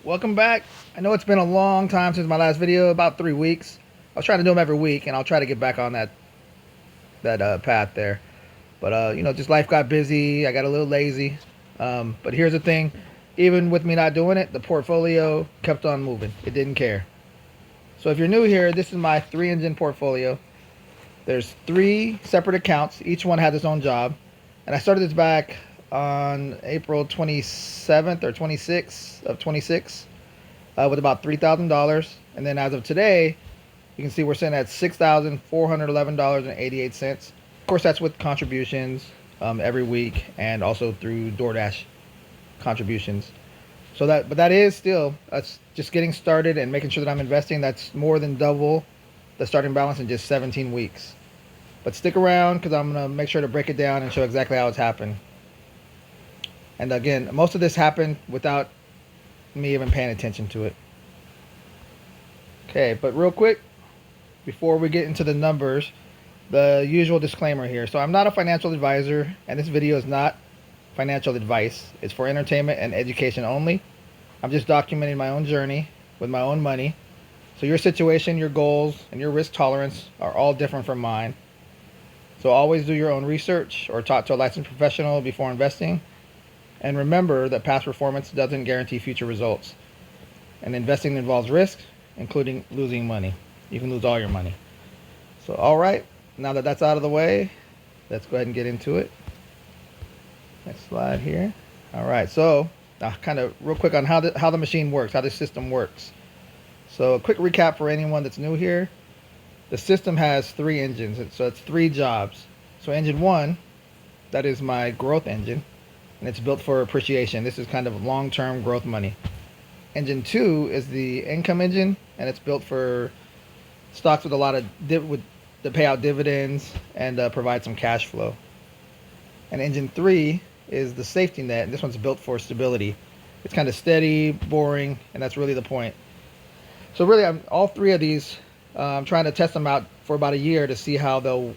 welcome back. I know it's been a long time since my last video, about 3 weeks. I was trying to do them every week, and I'll try to get back on that path there. But just life got busy. I got a little lazy. But here's the thing: even with me not doing it, the portfolio kept on moving. It didn't care. So if you're new here, this is my 3-engine portfolio. There's 3 separate accounts. Each one has its own job, and I started this back on April 27th or 26th of 26 with about $3,000. And then as of today, you can see we're sitting at $6,411.88. Of course, that's with contributions every week and also through DoorDash contributions. But that is still, that's just getting started and making sure that I'm investing. That's more than double the starting balance in just 17 weeks. But stick around because I'm going to make sure to break it down and show exactly how it's happened. And again, most of this happened without me even paying attention to it. Okay, but real quick, before we get into the numbers, the usual disclaimer here. So I'm not a financial advisor, and this video is not financial advice. It's for entertainment and education only. I'm just documenting my own journey with my own money. So your situation, your goals, and your risk tolerance are all different from mine. So always do your own research or talk to a licensed professional before investing. And remember that past performance doesn't guarantee future results. And investing involves risk, including losing money. You can lose all your money. So, all right, now that that's out of the way, let's go ahead and get into it. Next slide here. All right, so kind of real quick on how the machine works, how the system works. So a quick recap for anyone that's new here. The system has 3 engines, so it's 3 jobs. So engine 1, that is my growth engine, and it's built for appreciation. This is kind of long-term growth money. Engine 2 is the income engine, and it's built for stocks with a lot of that pay out dividends and provide some cash flow. And engine 3 is the safety net, and this one's built for stability. It's kind of steady, boring, and that's really the point. So really, all 3 of these, I'm trying to test them out for about a year to see how they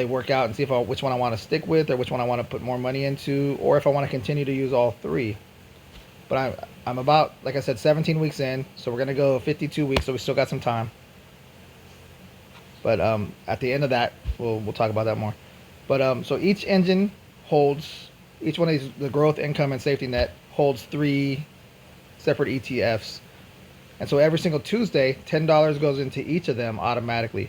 work out and see which one I want to stick with or which one I want to put more money into, or if I want to continue to use all 3. But I'm about, like I said, 17 weeks in, so we're going to go 52 weeks, so we still got some time. But at the end of that, we'll talk about that more. But so each engine holds, each one of these, the growth, income, and safety net, holds 3 separate ETFs. And so every single Tuesday, $10 goes into each of them automatically.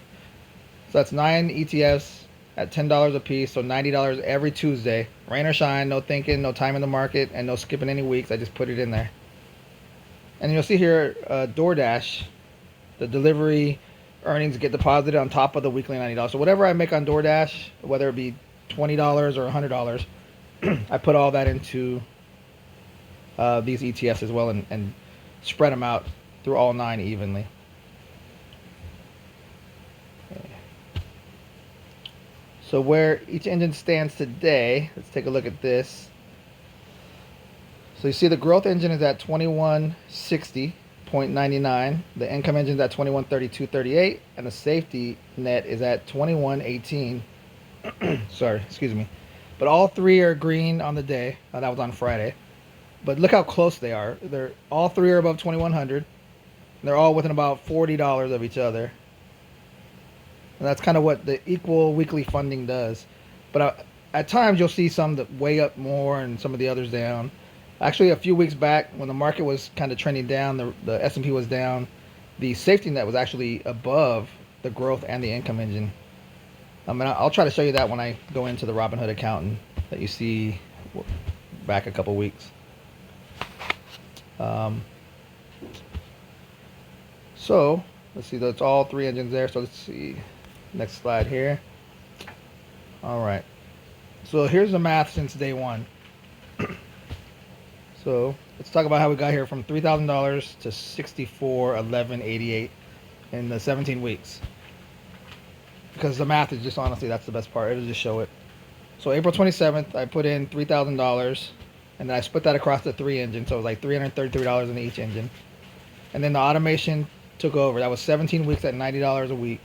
So that's 9 ETFs at $10 a piece, so $90 every Tuesday. Rain or shine, no thinking, no time in the market, and no skipping any weeks. I just put it in there. And you'll see here, DoorDash, the delivery earnings get deposited on top of the weekly $90. So whatever I make on DoorDash, whether it be $20 or $100, I put all that into these ETFs as well and spread them out through all 9 evenly. Okay. So where each engine stands today, let's take a look at this. So you see the growth engine is at 2160.99, the income engine is at 2132.38, and the safety net is at 2118. Sorry, excuse me. But all 3 are green on the day. That was on Friday. But look how close they are. All 3 are above 2100. They're all within about $40 of each other. And that's kind of what the equal weekly funding does. But at times you'll see some that way up more and some of the others down. Actually, a few weeks back when the market was kind of trending down, the S&P was down, the safety net was actually above the growth and the income engine. And I'll try to show you that when I go into the Robinhood account that you see back a couple weeks. So let's see, that's all 3 engines there. So let's see, next slide here. All right, so here's the math since day 1. So let's talk about how we got here from $3,000 to $64,1188 in the 17 weeks. Because the math is just, honestly, that's the best part. It'll just show it. So April 27th, I put in $3,000, and then I split that across the 3 engines. So it was like $333 in each engine. And then the automation took over. That was 17 weeks at $90 a week.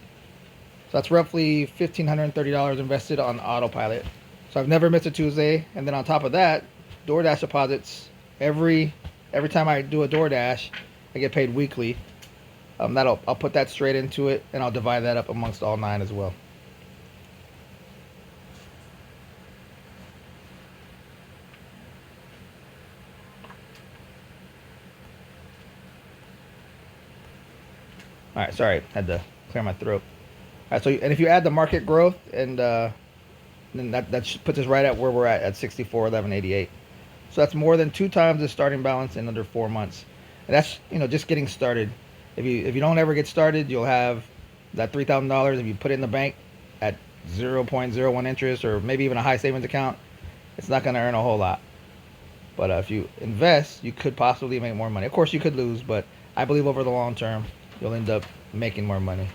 So that's roughly $1,530 invested on Autopilot. So I've never missed a Tuesday. And then on top of that, DoorDash deposits every every time I do a DoorDash, I get paid weekly. I'll put that straight into it, and I'll divide that up amongst all 9 as well. All right, sorry, had to clear my throat. All right, so and if you add the market growth, and then that puts us right at where we're at 64,1188. So that's more than 2 times the starting balance in under 4 months. And that's, just getting started. If you don't ever get started, you'll have that $3,000. If you put it in the bank at 0.01 interest, or maybe even a high savings account, it's not going to earn a whole lot. But if you invest, you could possibly make more money. Of course, you could lose, but I believe over the long term, you'll end up making more money.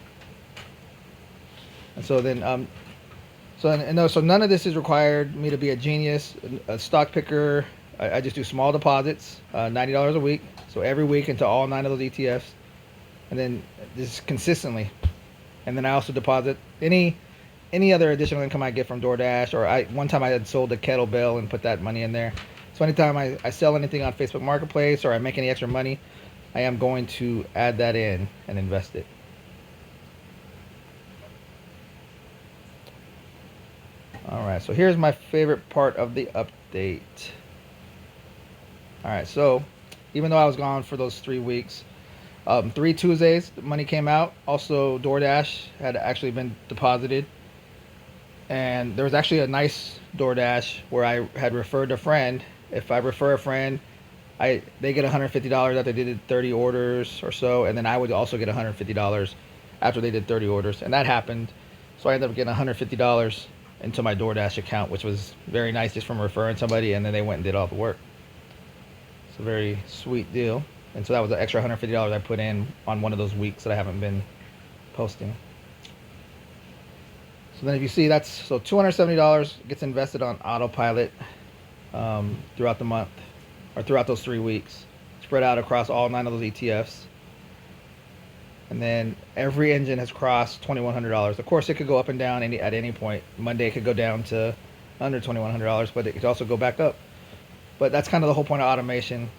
And so then, so none of this is required me to be a genius, a stock picker. I just do small deposits, $90 a week. So every week into all 9 of those ETFs, and then just consistently. And then I also deposit any other additional income I get from DoorDash, or one time I had sold a kettlebell and put that money in there. So anytime I sell anything on Facebook Marketplace, or I make any extra money, I am going to add that in and invest it. All right, so here's my favorite part of the update. All right, so even though I was gone for those 3 weeks, 3 Tuesdays, the money came out. Also, DoorDash had actually been deposited. And there was actually a nice DoorDash where I had referred a friend. If I refer a friend, they get $150 after they did 30 orders or so, and then I would also get $150 after they did 30 orders, and that happened. So I ended up getting $150 into my DoorDash account, which was very nice just from referring somebody, and then they went and did all the work. It's a very sweet deal. And so that was the extra $150 I put in on one of those weeks that I haven't been posting. So then if you see, that's so $270 gets invested on Autopilot throughout the month, or throughout those 3 weeks, spread out across all 9 of those ETFs. And then every engine has crossed $2,100. Of course, it could go up and down at any point. Monday it could go down to under $2,100, but it could also go back up. But that's kind of the whole point of automation.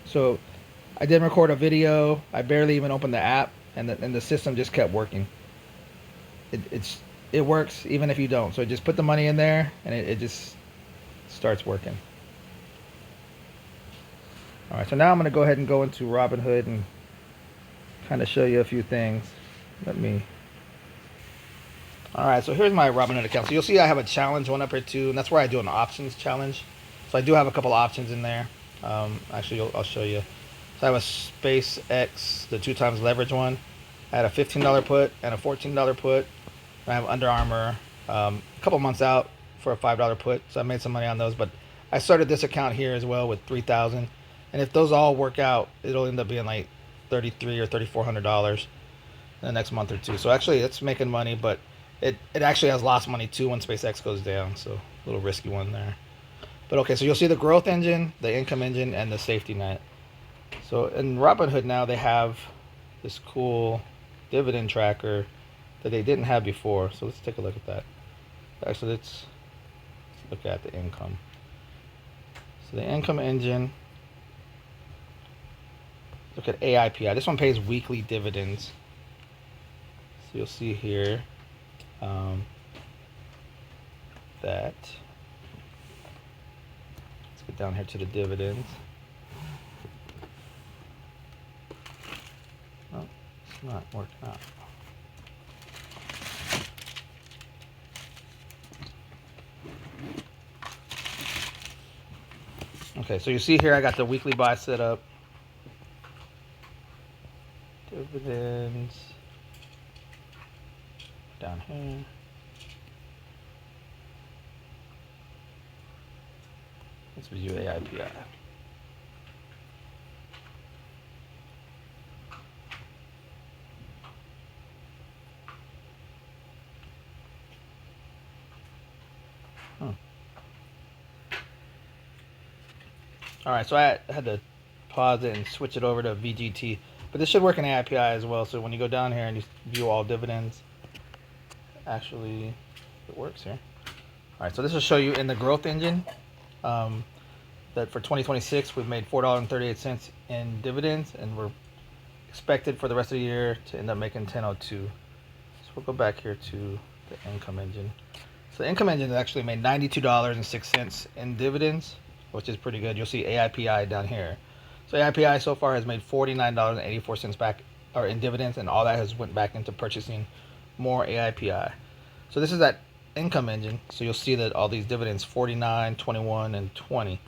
So I did record a video. I barely even opened the app, and the system just kept working. It works even if you don't. So just put the money in there, and it just starts working. All right, so now I'm going to go ahead and go into Robinhood and kind of show you a few things. All right, so here's my Robinhood account. So you'll see I have a challenge one up here too, and that's where I do an options challenge. So I do have a couple options in there. Actually, I'll show you. So I have a SpaceX, the 2 times leverage one. I had a $15 put and a $14 put. I have Under Armour, a couple months out for a $5 put. So I made some money on those, but I started this account here as well with $3,000. And if those all work out, it'll end up being like $3,300 or $3,400 in the next month or two. So actually, it's making money, but it actually has lost money too when SpaceX goes down. So a little risky one there. But okay, so you'll see the growth engine, the income engine, and the safety net. So in Robinhood now, they have this cool dividend tracker that they didn't have before. So let's take a look at that. Actually, let's look at the income. So the income engine, look at AIPI. This one pays weekly dividends. So you'll see here that, let's get down here to the dividends. Oh, it's not working out. Okay, so you see here I got the weekly buy set up. Dividends down here. Let's view AIPI. All right, so I had to pause it and switch it over to VGT, but this should work in AIPI as well. So when you go down here and you view all dividends, actually it works here. All right, so this will show you in the growth engine. that for 2026 we've made $4.38 in dividends, and we're expected for the rest of the year to end up making 10.02. So we'll go back here to the income engine. So the income engine has actually made $92.06 in dividends, which is pretty good. You'll see AIPI down here. So AIPI so far has made $49.84 back or in dividends, and all that has went back into purchasing more AIPI. So this is that income engine. So you'll see that all these dividends, 49, 21, and 20.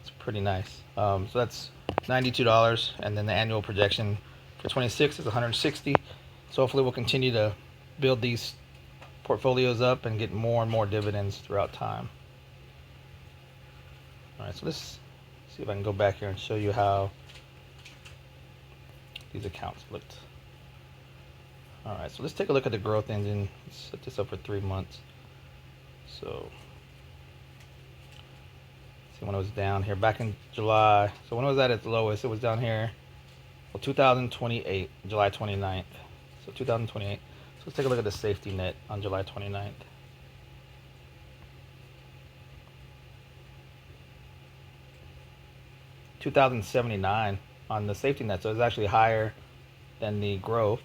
It's pretty nice. So that's $92, and then the annual projection for 26 is 160. So hopefully we'll continue to build these portfolios up and get more and more dividends throughout time. All right, so let's see if I can go back here and show you how these accounts looked. All right, so let's take a look at the growth engine. Let's set this up for 3 months. So see when it was down here back in July. So when it was at its lowest, it was down here. Well, 2028, July 29th. So 2028. So let's take a look at the safety net on July 29th. $2,079 on the safety net, so it's actually higher than the growth.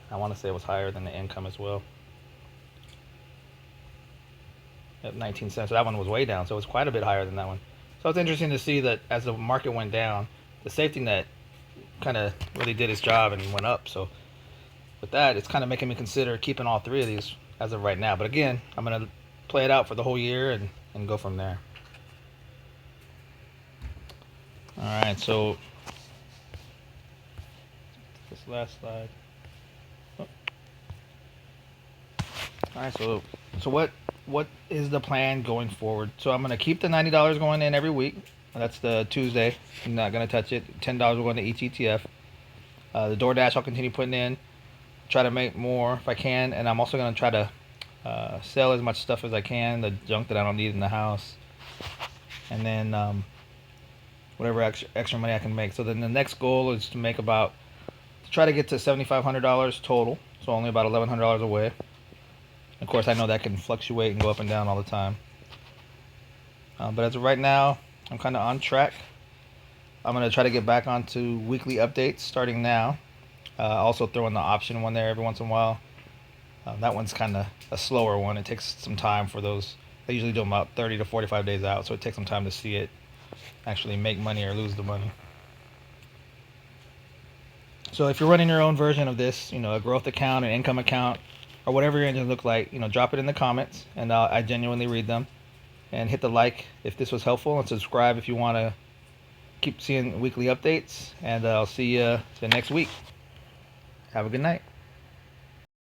I want to say it was higher than the income as well. At 19 cents, so that one was way down, so it was quite a bit higher than that one. So it's interesting to see that as the market went down, the safety net kind of really did its job and went up. So with that, it's kind of making me consider keeping all three of these as of right now. But again, I'm going to play it out for the whole year and go from there. All right, so this last slide. Oh. All right, so what is the plan going forward? So I'm going to keep the $90 going in every week. That's the Tuesday. I'm not going to touch it. $10 will go into each ETF. The DoorDash I'll continue putting in. Try to make more if I can, and I'm also going to try to sell as much stuff as I can, the junk that I don't need in the house, and then whatever extra money I can make. So then the next goal is to try to get to $7,500 total, so only about $1,100 away. Of course, I know that can fluctuate and go up and down all the time. But as of right now, I'm kind of on track. I'm going to try to get back onto weekly updates starting now. Also throw in the option one there every once in a while. That one's kind of a slower one. It takes some time for those. I usually do them about 30 to 45 days out, so it takes some time to see it actually make money or lose the money. So if you're running your own version of this, a growth account, an income account, or whatever your engine look like, drop it in the comments, and I genuinely read them. And hit the like if this was helpful, and subscribe if you want to keep seeing weekly updates. And I'll see you the next week. Have a good night.